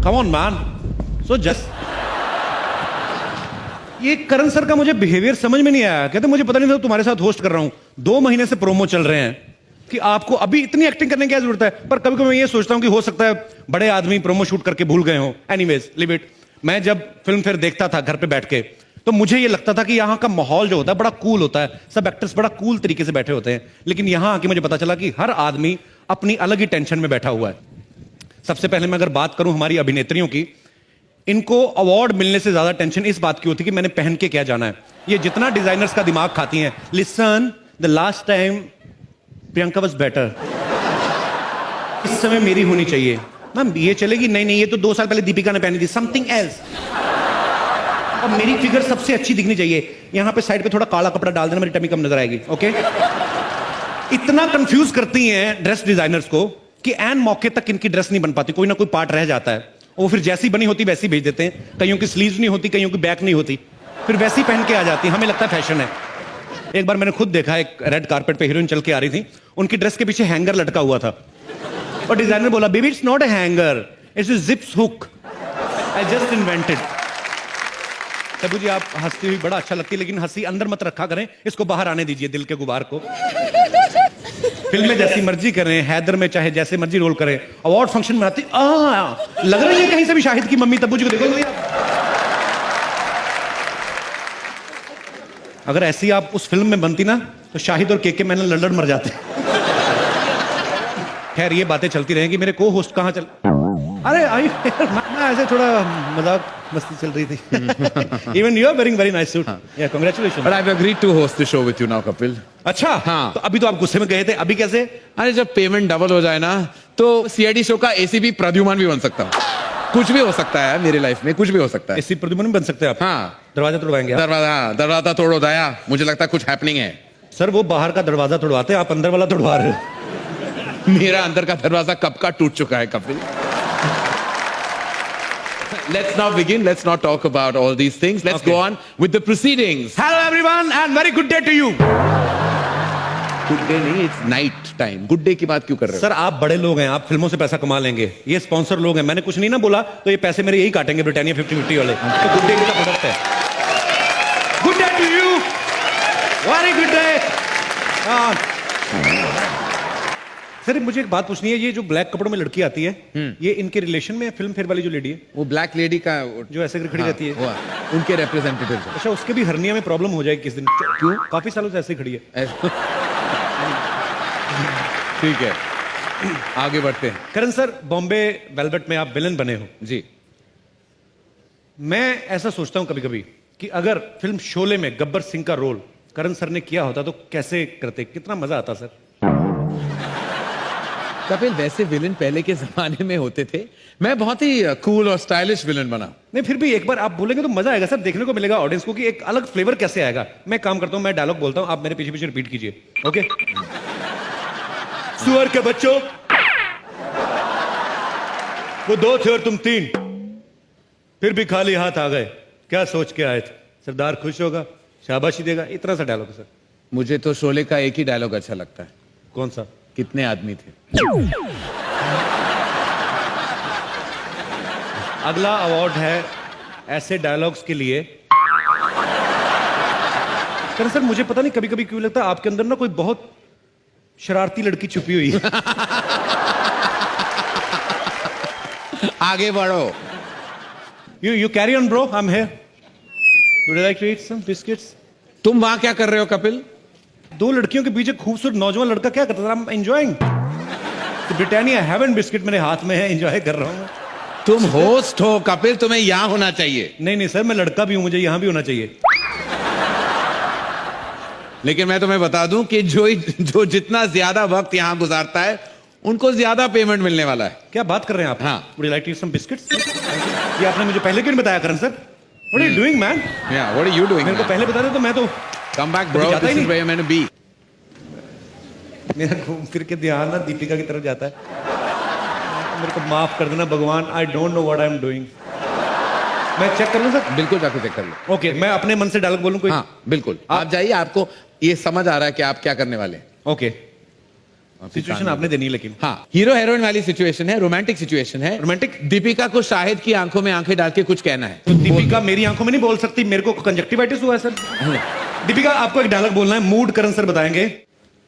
Come on man, so just. ये करण sir का मुझे बिहेवियर समझ में नहीं आया। कहते मुझे पता नहीं था तुम्हारे साथ होस्ट कर रहा हूं, 2 महीने से प्रोमो चल रहे हैं कि आपको अभी इतनी एक्टिंग करने की क्या जरूरत है। पर कभी कभी मैं ये सोचता हूं कि हो सकता है बड़े आदमी प्रोमो शूट करके भूल गए हो। Anyways live it. मैं जब फिल्म फिर देखता था घर पे बैठ के, तो मुझे ये लगता था कि यहाँ का माहौल जो होता है बड़ा कूल होता है, सब एक्टर्स बड़ा कूल तरीके से बैठे होते हैं। लेकिन यहाँ आके मुझे पता चला कि हर आदमी अपनी अलग ही टेंशन में बैठा हुआ है। सबसे पहले मैं अगर बात करूं हमारी अभिनेत्रियों की, इनको अवार्ड मिलने से ज्यादा टेंशन इस बात की होती है कि मैंने पहन के क्या जाना है। ये जितना डिजाइनर्स का दिमाग खाती हैं, listen the last time Priyanka was better, इस समय मेरी होनी चाहिए। मैम ये चलेगी? नहीं नहीं, ये तो 2 साल पहले दीपिका ने पहनी थी, समथिंग एल्स। अब मेरी फिगर सबसे अच्छी दिखनी चाहिए। यहां पे साइड पे थोड़ा काला कपड़ा डाल देना, मेरी टमी कम नजर आएगी। ओके, इतना कंफ्यूज करती हैं ड्रेस डिजाइनर्स को कि एन मौके तक इनकी ड्रेस नहीं बन पाती, कोई ना कोई पार्ट रह जाता है। वो फिर जैसी बनी होती वैसी भेज देते हैं। कईयों की स्लीव्स नहीं होती, कईयों की बैक नहीं होती, फिर वैसी पहन के आ जाती। हमें लगता है फैशन है। एक बार मैंने खुद देखा, एक रेड कारपेट पे हीरोइन चल के आ रही थी, उनकी ड्रेस के पीछे हैंगर लटका हुआ था और डिजाइनर बोला, baby it's not a hanger, it's a zips hook, I just invented. Tabu ji आप हंसती हुई बड़ा अच्छा लगती है, लेकिन हंसी अंदर मत रखा करें, इसको बाहर आने दीजिए, दिल के गुबार को। फिल्म में जैसी मर्जी करें, हैदर में चाहे जैसे मर्जी रोल करें, अवार्ड फंक्शन में आती लग रही है कहीं से भी शाहिद की मम्मी। तब्बू जी को देखो भैया, अगर ऐसी आप उस फिल्म में बनती ना तो शाहिद और केके मैनन लड़ मर जाते। खैर ये बातें चलती रहेंगी। मेरे को होस्ट कहाँ चल, अरे आई ऐसे थोड़ा मजाक मस्ती चल रही थी। Even you are wearing very nice suit. Yeah, congratulations. But I've agreed to host the show with you now, Kapil. अच्छा, हाँ। तो अभी तो आप गुस्से में गए थे, अभी कैसे? अरे जब पेमेंट डबल हो जाए ना, तो सीआईडी शो का एसीपी प्रद्युमन भी बन सकता हूँ। कुछ भी हो सकता है मेरी लाइफ में, कुछ भी हो सकता है। एसी प्रद्युमन बन सकते हैं आप? हाँ। दरवाजा तोड़वाएंगे आप? दरवाजा तोड़ो दया, मुझे लगता है कुछ हैपनिंग है। सर वो बाहर का दरवाजा तोड़वाते हैं, आप अंदर वाला तोड़वा रहे हो। मेरा अंदर का दरवाजा कब का टूट चुका है Kapil. Let's now begin. Let's not talk about all these things. Let's go on with the proceedings. Hello everyone and very good day to you. Good day नहीं, it's night time. Good day की बात क्यों कर रहे हो? Sir आप बड़े लोग हैं, आप फिल्मों से पैसा कमा लेंगे, ये स्पॉन्सर लोग हैं। मैंने कुछ नहीं ना बोला तो ये पैसे मेरे यही काटेंगे, ब्रिटानिया 50-50 वाले। तो गुड डे का प्रोडक्ट है। Good day to you, very good day. Sir मुझे एक बात पूछनी है, ये जो ब्लैक कपड़ों में लड़की आती है, ये इनके रिलेशन में फिल्म फेयर वाली जो लेडी है, वो ब्लैक लेडी का जो ऐसे खड़ी रहती है, उनके रिप्रेजेंटेटिव। अच्छा, उसके भी हर्निया में प्रॉब्लम हो जाएगी किस दिन? क्यों? काफी सालों से ऐसे खड़ी है। ठीक है, आगे बढ़ते हैं। करण सर, बॉम्बे वेलवेट में आप विलन बने हो जी। मैं ऐसा सोचता हूं कभी कभी कि अगर फिल्म शोले में गब्बर सिंह का रोल करण सर ने किया होता तो कैसे करते, कितना मजा आता सर। कपिल वैसे विलन पहले के जमाने में होते थे, मैं बहुत ही कूल और स्टाइलिश विलन बना। नहीं फिर भी एक बार आप बोलेंगे तो मजा आएगा सर, देखने को मिलेगा ऑडियंस को कि एक अलग फ्लेवर कैसे आएगा। मैं काम करता हूं, मैं डायलॉग बोलता हूं, आप मेरे पीछे पीछे रिपीट कीजिए। ओके? सुअर के बच्चों, वो 2 थे और तुम 3, फिर भी खाली हाथ आ गए, क्या सोच के आए थे? सरदार खुश होगा, शाबाशी देगा, इतना सा डायलॉग सर। मुझे तो शोले का एक ही डायलॉग अच्छा लगता है। कौन सा? कितने आदमी थे? अगला अवार्ड है ऐसे डायलॉग्स के लिए। सर मुझे पता नहीं कभी कभी क्यों लगता है आपके अंदर ना कोई बहुत शरारती लड़की छुपी हुई है। आगे बढ़ो। You carry on bro, I'm here. Would you like to eat some biscuits? तुम वहां क्या कर रहे हो कपिल? 2 लड़कियों के बीच एक खूबसूरत नौजवान लड़का क्या करता था? I'm enjoying. तो ब्रिटानिया हेवन बिस्किट मेरे हाथ में है, एंजॉय कर रहा हूं। तुम होस्ट हो कपिल, तुम्हें यहां होना चाहिए। नहीं सर, मैं लड़का भी हूं, मुझे यहां भी होना चाहिए। लेकिन मैं तुम्हें बता दूं कि जो जितना ज्यादा वक्त यहां गुजारता है उनको ज्यादा पेमेंट मिलने वाला है। क्या बात कर रहे हैं आप? हाँ। Would you like to eat some biscuits? ये आपने मुझे पहले क्यों नहीं बताया करण sir? What are you doing man? Yeah, what are you doing? मेरे को पहले बता दे तो मैं तो Come back bro, जाता ही this is नहीं। where you're meant to be. मेरा घूम फिर के ध्यान ना दीपिका की तरफ जाता है। मेरे को माफ कर देना भगवान, I don't know what I am doing. मैं चेक कर लूं सर? बिल्कुल जाके चेक कर लो। ओके, मैं अपने मन से डायलॉग बोलूं कोई? हाँ बिल्कुल, आप जाइए, आपको ये समझ आ रहा है कि आप क्या करने वाले हैं। ओके। सिचुएशन आपने देनी है, लेकिन हाँ, हीरो हीरोइन वाली सिचुएशन है, रोमांटिक सिचुएशन है। रोमांटिक। दीपिका को शाहिद की आंखों में आंखें डाल के कुछ कहना है। तो दीपिका मेरी आंखों में नहीं बोल सकती, मेरे को कंजक्टिवाइटिस हुआ है सर। दीपिका आपको एक डायलॉग बोलना है, मूड करण सर बताएंगे।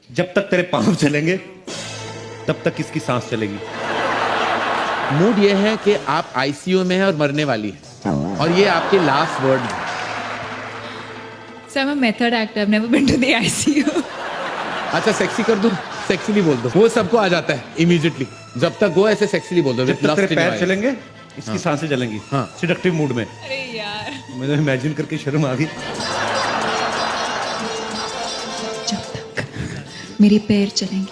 जब तक तेरे पांव चलेंगे तब तक किसकी सांस चलेगी। मूड ये है कि आप आईसीयू में हैं और मरने वाली है, और ये आपके लास्ट वर्ड हैं। So I'm a method actor. I've never been to the ICU. अच्छा, सेक्सी कर दूं, सेक्सीली बोल दो, वो सबको आ जाता है इमीडिएटली। जब तक वो ऐसे सेक्सीली बोल दो, जब तक तेरे पैर चलेंगे इसकी हाँ। सांसें चलेंगी। हाँ। सिडक्टिव मूड में। अरे यार। मुझे इमेजिन करके शर्म आ गई। जब तक मेरे पैर चलेंगे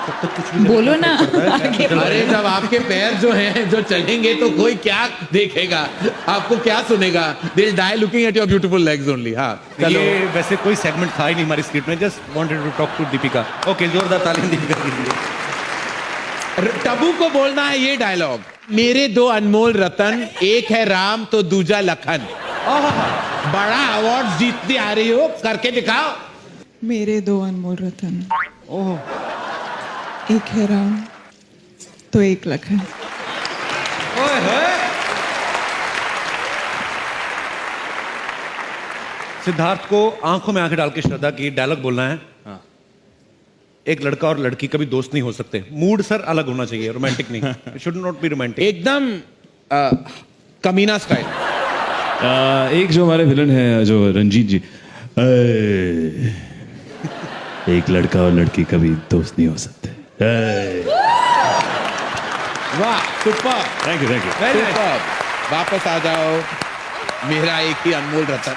तब तक कुछ भी बोलो ना। आगे अरे जब आपके पैर जो हैं जो चलेंगे तो कोई क्या देखेगा, आपको क्या सुनेगा? They'll die looking at your beautiful legs only। हाँ, चलो। ये वैसे कोई सेगमेंट था ही नहीं हमारी स्क्रिप्ट में, just wanted to talk to Deepika. Okay, जोरदार तालियां दीपिका के लिए। टबू को बोलना है ये डायलॉग, मेरे दो अनमोल रतन, एक है राम तो दूजा लखन। बड़ा अवार्ड जीतती आ रही हो, करके दिखाओ। मेरे दो अनमोल रतन, एक है राम तो एक लखन। ओए होए। सिद्धार्थ को आंखों में आंखें डाल के श्रद्धा की डायलॉग बोलना है। एक लड़का और लड़की कभी दोस्त नहीं हो सकते। मूड सर अलग होना चाहिए, रोमांटिक नहीं। Should not be romantic. एकदम कमीना स्टाइल। एक जो हमारे विलन है जो रंजीत जी, एक लड़का और लड़की कभी दोस्त नहीं हो सकते। वाह, सुपर, थैंक यू। सुपर। वापस आ जाओ, मेरा एक ही अनमोल रतन।